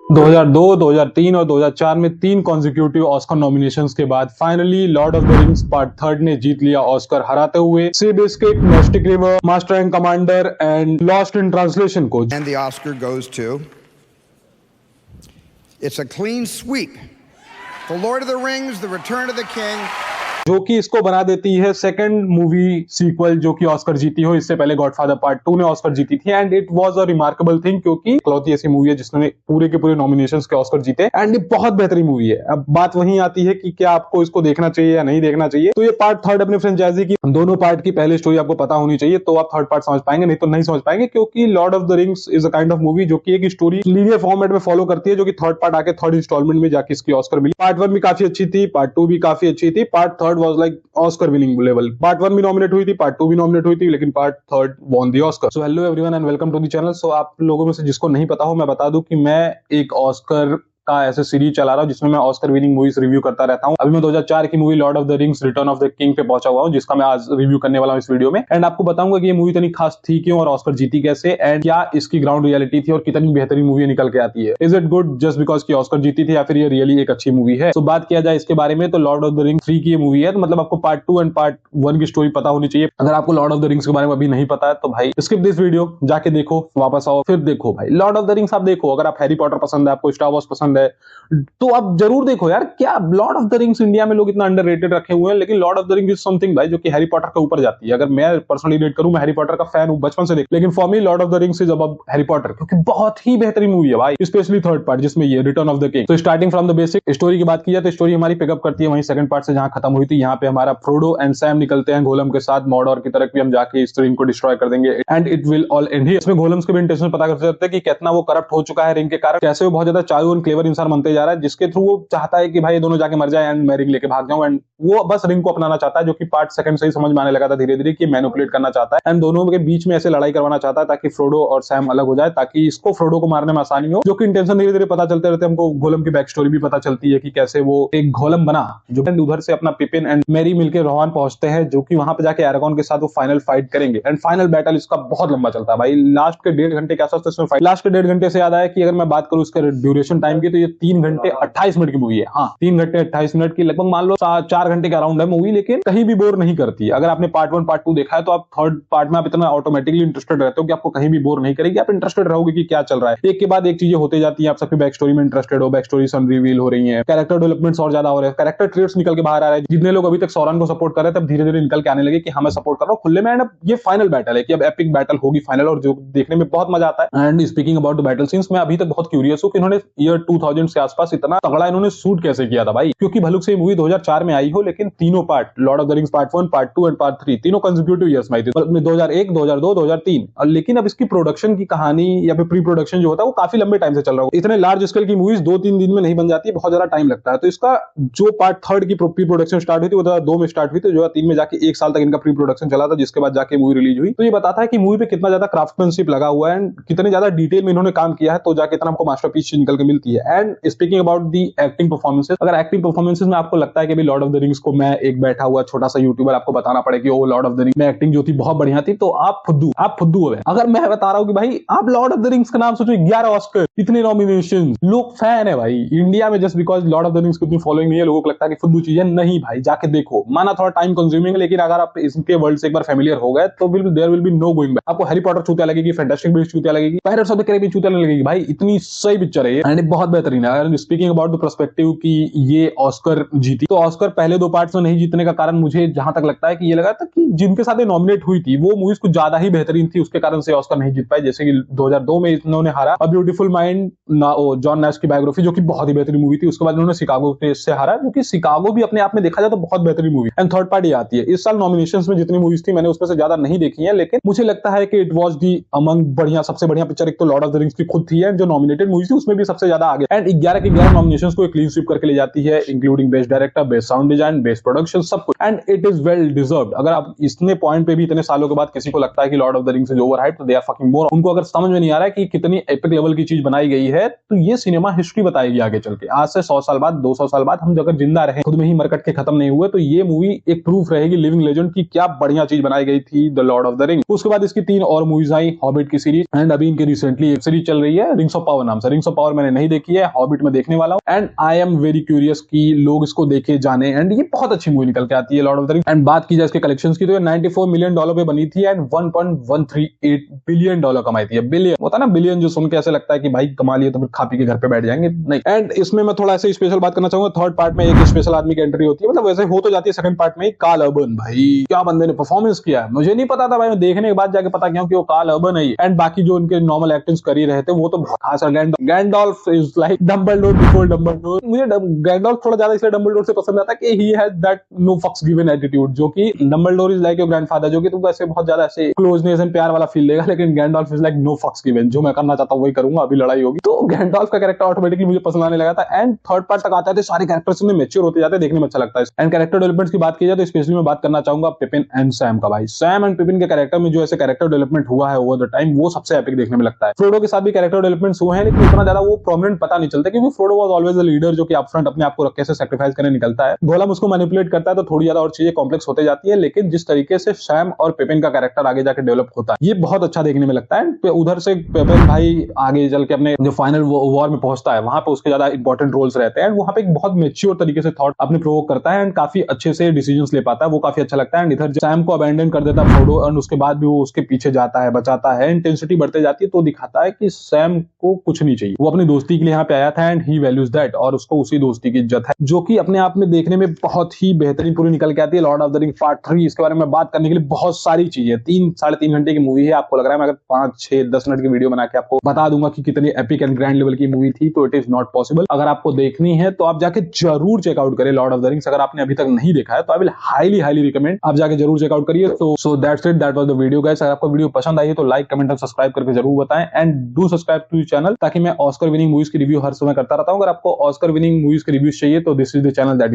2002, 2003 और 2004 में 3 consecutive Oscar nominations के बाद finally Lord of the Rings part third ने जीत लिया ऑस्कर, हराते हुए Seabiscuit, Mystic River, Master and Commander and Lost in Translation को। And the Oscar goes to, it's a clean sweep. The Lord of the Rings, The Return of the King. जो कि इसको बना देती है second movie sequel जो कि Oscar जीती हो। इससे पहले गॉडफादर पार्ट 2 ने ऑस्कर जीती थी and it was a remarkable thing, क्योंकि इकलौती ऐसी मूवी है जिसने पूरे के पूरे नॉमिनेशंस के ऑस्कर जीते एंड ये बहुत बेहतरीन मूवी है। अब बात वहीं आती है कि क्या आपको इसको देखना चाहिए या नहीं देखना चाहिए। तो ये पार्ट थर्ड अपने फ्रेंचाइजी की दोनों पार्ट की पहले स्टोरी आपको पता होनी चाहिए, तो आप थर्ड पार्ट समझ पाएंगे, नहीं तो नहीं समझ पाएंगे, क्योंकि Lord of the rings is a kind of movie जो कि एक स्टोरी लीनियर फॉर्मेट में फॉलो करती है, जो कि थर्ड पार्ट आके थर्ड इंस्टॉलमेंट में जाके इसकी ऑस्कर मिली। पार्ट 1 भी काफी अच्छी थी, पार्ट 2 भी काफी अच्छी थी, part third was like Oscar winning level. Part 1 भी नॉमिनेट हुई थी, पार्ट 2 भी नॉमिनेट हुई थी, लेकिन part third won the Oscar. So hello everyone and welcome to the channel. So आप लोगों में से जिसको नहीं पता हो, मैं बता दूं कि मैं एक ऑस्कर का ऐसे सीरीज चला रहा हूं जिसमें मैं ऑस्कर विनिंग मूवीज रिव्यू करता रहता हूं। अभी मैं 2004 की movie Lord of the rings return of the king पे पहुंचा हुआ हूं, जिसका मैं आज रिव्यू करने वाला हूं इस वीडियो में। एंड आपको बताऊंगा कि ये मूवी इतनी खास थी क्यों और ऑस्कर जीती कैसे, एंड क्या इसकी ग्राउंड रियलिटी थी और कितनी बेहतरीन मूवी निकल के आती है। Is it good just because की ऑस्कर जीती थी या फिर ये रियली एक अच्छी मूवी है। तो बात किया जाए इसके बारे में, तो लॉर्ड ऑफ द रिंग्स 3 की ये मूवी है, तो मतलब आपको पार्ट 2 एंड पार्ट 1 की स्टोरी पता होनी चाहिए। अगर आपको लॉर्ड ऑफ द रिंग्स के बारे में अभी नहीं पता है तो भाई स्किप दिस वीडियो, जाके देखो, वापस आओ, फिर देखो। भाई लॉर्ड ऑफ द रिंग्स आप देखो, अगर आप हैरी पॉटर पसंद है, आपको स्टार वॉर्स पसंद है, तो आप जरूर देखो यार। क्या Lord of the rings India में लोग इतना अंडररेटेड रखे हुए हैं, लेकिन Lord of the rings is something भाई जो कि हैरी पॉटर के ऊपर जाती है। अगर मैं पर्सनली रेट करूं, मैं हैरी पॉटर का फैन हूं बचपन से देख, लेकिन for me Lord of the rings is above Harry Potter, क्योंकि बहुत ही बेहतरीन मूवी है भाई, स्पेशली थर्ड पार्ट जिसमें ये रिटर्न ऑफ द किंग। तो starting from the basic story की बात की जाए तो स्टोरी हमारी पिकअप करती है वहीं सेकंड पार्ट से जहां खत्म हुई थी। यहाँ पे हमारा फ्रोडो एंड सैम निकलते हैं गोलम के साथ मॉर्डोर की तरफ, भी हम जाके इस रिंग को डिस्ट्रॉय कर देंगे and it will all and here. इसमें गोलम्स के भी इंटेंशन पता कर सकते हैं कि कितना वो करप्ट हो चुका है रिंग के कारण, कैसे वो बहुत ज्यादा चालू और क्लेवर इंसान बनते जा रहा है, जिसके थ्रू वो चाहता है कि भाई ये दोनों जाके मर जाए एंड मैं रिंग लेके भाग जाऊं। एंड वो बस रिंग को अपनाना चाहता है, जो कि पार्ट सेकंड से ही समझ में आने लगा था धीरे धीरे कि मैनिपुलेट करना चाहता है एंड दोनों के बीच में ऐसे लड़ाई करवाना चाहता है ताकि फ्रोडो और सैम अलग हो जाए, ताकि इसको फ्रोडो को मारने में आसानी हो। जो कि इंटेंशन धीरे धीरे पता चलते रहते, हमको गोलम की बैक स्टोरी भी पता चलती है कि कैसे वो एक गोलम बना, जो उधर से अपना पिपिन एंड मैरी मिलकर रोहान पहुंचते हैं, जो कि वहां पे जाके एरागॉन के साथ वो फाइनल फाइट करेंगे एंड फाइनल बैटल इसका बहुत लंबा चलता है भाई। लास्ट के 1.5 घंटे के आसपास इसमें फाइट। लास्ट के 1.5 घंटे से याद आया कि अगर मैं बात करूं इसके ड्यूरेशन टाइम की, तो ये 3 घंटे 28 मिनट की मूवी है। हाँ, 3 घंटे 28 मिनट की, लगभग मान लो 4 घंटे के अराउंड है मूवी, लेकिन कहीं भी बोर नहीं करती है। अगर आपने पार्ट 1 पार्ट 2 देखा है तो आप थर्ड पार्ट में आप इतना ऑटोमेटिकली इंटरेस्टेड रहते हो कि आपको कहीं भी बोर नहीं करेगी, आप इंटरेस्टेड रहोगे कि क्या चल रहा है। एक के बाद एक चीजें होते जाती है, आप सबकी बैक स्टोरी में इंटरेस्टेड हो, बैक स्टोरी रिवील हो रही है, कैरेक्टर डेवलपमेंट्स और ज्यादा हो रहे हैं, कैरेक्टर ट्रेट्स निकल के बाहर आ रहे हैं। जितने लोग अभी तक सौरन को सपोर्ट कर रहे थे, अब धीरे धीरे निकल के आने लगे कि हमें सपोर्ट कर रहा हूं खुले में। एंड अब ये फाइनल बैटल है कि अब एपिक बैटल होगी फाइनल, और जो देखने में बहुत मजा आता है। And speaking about the battle scenes, मैं अभी तक बहुत क्यूरियस हूं कि इन्होंने ईयर 2000 के आसपास इतना तगड़ा इन्होंने शूट कैसे किया था भाई, क्योंकि भलुक से मूवी 2004 में आई हो, लेकिन तीनों part Lord of the Rings part 1 part 2 and part 3 तीनों कंसेक्यूटिव ईयर्स में आई थी, 2001 2002 2003। लेकिन अब इसकी प्रोडक्शन की कहानी या फिर प्री प्रोडक्शन जो होता है वो काफी लंबे टाइम से चल रहा हो। इतने लार्ज स्केल की मूवीज 2-3 दिन में नहीं बन जाती, बहुत ज्यादा टाइम लगता है। तो इसका जो पार्ट थर्ड की प्री प्रोडक्शन स्टार्ट हुई थी वो 2002 में स्टार्ट हुई थी, 2003 में जाके 1 साल तक इनका प्री प्रोडक्शन चला था, जिसके बाद जाके मूवी रिलीज हुई। तो ये बताता है कि मूवी पे कितना ज्यादा क्राफ्टमैनशिप लगा हुआ है एंड कितने ज्यादा डिटेल में इन्होंने काम किया है, तो जाके इतना हमको मास्टरपीस निकल के मिलती है। And speaking about the acting performances, अगर एक्टिंग परफॉर्मेंसेस में आपको लगता है कि लॉर्ड ऑफ द रिंग्स को मैं एक बैठा हुआ छोटा सा यूट्यूबर आपको बताना पड़े कि ओ लॉर्ड ऑफ द रिंग्स में एक्टिंग जो थी बहुत बढ़िया थी, तो आप फुद्दू हो गए। अगर मैं बता रहा हूं कि भाई आप लॉर्ड ऑफ द रिंग्स का नाम सोचो, 11 ऑस्कर, इतने नॉमिनेशन, लोग फैन है भाई इंडिया में, just because Lord of the rings की उतनी फॉलोइंग नहीं है, लोगों को लगता है कि फुद्दू चीज है। नहीं भाई, जाके देखो, माना थोड़ा टाइम कंज्यूमिंग है, लेकिन अगर आप इसके वर्ल्ड से एक बार फेमिलियर हो गए तो there will be no going back. आपको हैरी पॉटर चूतिया लगेगी, फैंटास्टिक बीस्ट चूतिया लगेगी, पायरेट्स ऑफ द कैरिबियन चूतिया लगेगी भाई, इतनी सही पिक्चर है ये एंड बहुत बेहतरीन है। स्पीकिंग अबाउट द पर्सपेक्टिव कि ये ऑस्कर जीती, तो ऑस्कर पहले 2 पार्ट्स में नहीं जीतने का कारण मुझे जहां तक लगता है कि ये लगा था कि जिनके साथ नॉमिनेट हुई थी वो मूवीज कुछ ज्यादा ही बेहतरीन थी, उसके कारण से ऑस्कर नहीं जीत पाए। जैसे कि 2002 में इन्होंने हारा a beautiful mind, John Nash की बायोग्राफी, जो कि बहुत ही बेहतरीन मूवी थी। उसके बाद इन्होंने शिकागो से हारा, जो कि शिकागो भी अपने आप में देखा जाए तो बहुत बेहतरीन मूवी। एंड थर्ड पार्ट ये आती है। इस साल नॉमिनेशंस में जितनी मूवीज थी मैंने उसमें से ज्यादा नहीं देखी है, लेकिन मुझे लगता है कि इट वाज दी अमंग बढ़िया, सबसे बढ़िया पिक्चर एक तो लॉर्ड ऑफ द रिंग्स की खुद थी, एंड जो नॉमिनेटेड मूवीज थी उसमें भी सबसे ज्यादा आगे। एंड 11 के 11 नॉमिनेशंस को क्लीन स्वीप करके ले जाती है, including best director, best sound design, best production, सब कुछ। And it is well deserved. अगर आप इतने पॉइंट पे भी इतने सालों के बाद किसी को लगता है कि Lord of the rings is overhyped, तो दे आर फकिंग मोर। उनको अगर समझ में नहीं आ रहा है कि कितनी एपिक लेवल की चीज बनाई गई है, तो ये सिनेमा हिस्ट्री बताएगी आगे चल के। आज से 100 साल बाद, 200 साल बाद हम अगर जिंदा रहे, खुद में ही मरकट के खत्म नहीं हुए, तो ये मूवी एक प्रूफ रहेगी, लिविंग लेजेंड की क्या बढ़िया चीज बनाई गई थी the Lord of the ring. उसके बाद इसकी 3 और मूवीज आई, हॉबिट की सीरीज, एंड अभी इनकी रिसेंटली एक सीरीज चल रही है रिंग्स ऑफ पावर नाम से। रिंग्स ऑफ पावर मैंने नहीं देखी है, हॉबिट में देखने वाला हूँ and I am very curious कि लोग इसको देखे जाने एंड ये बहुत अच्छी मूवी निकल के आती है Lord of the rings. And बात की जाए इसके कलेक्शंस की तो ये $94 मिलियन पे बनी थी एंड $1.138 बिलियन कमाई थी। बिलियन होता है ना, बिलियन जो सुन के ऐसे लगता है कि भाई कमा लिए तो फिर खा पी के घर पे बैठ जाएंगे, नहीं। एंड इसमें मैं थोड़ा ऐसे स्पेशल बात करना चाहूंगा, थर्ड पार्ट में एक स्पेशल आदमी की एंट्री होती है, मतलब वैसे हो तो जाती है सेकंड पार्ट में। कार्ल अर्बन, भाई क्या बंदे ने परफॉर्मेंस किया है, मुझे नहीं पता था भाई, मैं देखने के बाद जाके पता किया कि वो कार्ल अर्बन है। एंड बाकी जो उनके नॉर्मल एक्टिंग्स कर ही रहे थे वो तो बहुत खास है। Gandalf is like Dumbledore before Dumbledore. मुझे गैंडोल्फ थोड़ा ज्यादा इसलिए डंबलडोर से पसंद आता है कि ही हैज दैट नो फक्स गिवन एटीट्यूड, जो कि Dumbledore is like your grandfather, जो कि तुमको ऐसे बहुत ज्यादा ऐसे क्लोजनेस एंड प्यार वाला फील देगा, लेकिन गैंडोल्फ इज लाइक नो फक्स गिवन, जो मैं करना चाहता हूं वही करूंगा, अभी लड़ाई होगी। तो गैंडोल्फ का कैरेक्टर ऑटोमेटिकली मुझे पसंद आने लगा था। एंड थर्ड पार्ट तक आते थे सारे कैरेक्टर्स में मैच्योर होते जाते, देखने में अच्छा लगता है। एंड कैरेक्टर डेवलपमेंट की बात की जाए तो स्पेशली मैं बात करना चाहूंगा पिपिन एंड सैम का। भाई सैम एंड पिपिन के कैरेक्टर में जो ऐसे कैरेक्टर डेवलपमेंट हुआ है ओवर द टाइम, वो सबसे एपिक देखने में लगता है। फ्रोडो के साथ भी कैरेक्टर डेवलपमेंट्स हुए हैं, लेकिन उतना ज्यादा वो प्रोमिनेंट पता नहीं चलता, क्योंकि Frodo was always the leader जो कि अपफ्रंट अपने आप को रख के से सैक्रिफाइस करने निकलता है। गोलम उसको मैनिपुलेट करता है तो थोड़ी ज्यादा और चीजें कॉम्प्लेक्स होते जाती है, लेकिन जिस तरीके से सैम और पिपिन का कैरेक्टर आगे जाके डेवलप होता है ये बहुत अच्छा देखने में लगता है। उधर से पिपिन भाई आगे चल के अपने जो फाइनल वॉर में पहुंचता है वहां पे उसके ज्यादा इंपॉर्टेंट रोल्स रहते हैं, वहां पे एक बहुत मैच्योर तरीके से थॉट अपने प्रोवोक करता है एंड काफी अच्छे से डिसीजंस ले पाता है, वो काफी अच्छा लगता है। एंड इधर सैम को अबैंडन कर देता है फ्रोडो एंड उसके बाद भी वो उसके पीछे जाता है, बचाता है, इंटेंसिटी बढ़ते जाती है, तो दिखाता है कि सैम को कुछ नहीं चाहिए, वो अपनी दोस्ती के लिए यहाँ पे आया था एंड ही वैल्यूज दैट, और उसको उसी दोस्ती की इज्जत है, जो कि अपने आप में देखने में बहुत ही बेहतरीन पूरी निकल के आती है। Lord of the ring part 3, इसके बारे में बात करने के लिए बहुत सारी चीजें, 3-3.5 घंटे की मूवी है। आपको लग रहा है मैं अगर 5-6-10 मिनट की वीडियो बना के आपको बता दूंगा कि कितनी एपिक एंड ग्रैंड लेवल की मूवी थी, तो इट इज नॉट पॉसिबल। अगर आपको देखनी है तो आप जाके जरूर चेकआउट करें लॉर्ड ऑफ द रिंग्स। अगर आपने अभी तक नहीं देखा है तो आई विल हाईली रिकमेंड आप जाके जरूर चेकआउट करिए। So that's it, that was the video guys. अगर आपको वीडियो पसंद आई है तो लाइक, कमेंट और सब्सक्राइब करके जरूर बताएं and do subscribe to channel, ताकि मैं ऑस्कर विनिंग मूवीज की रिव्यू हर समय करता रहता हूं। अगर आपको ऑस्कर विनिंग मूवीज की रिव्यूज चाहिए तो this is the channel that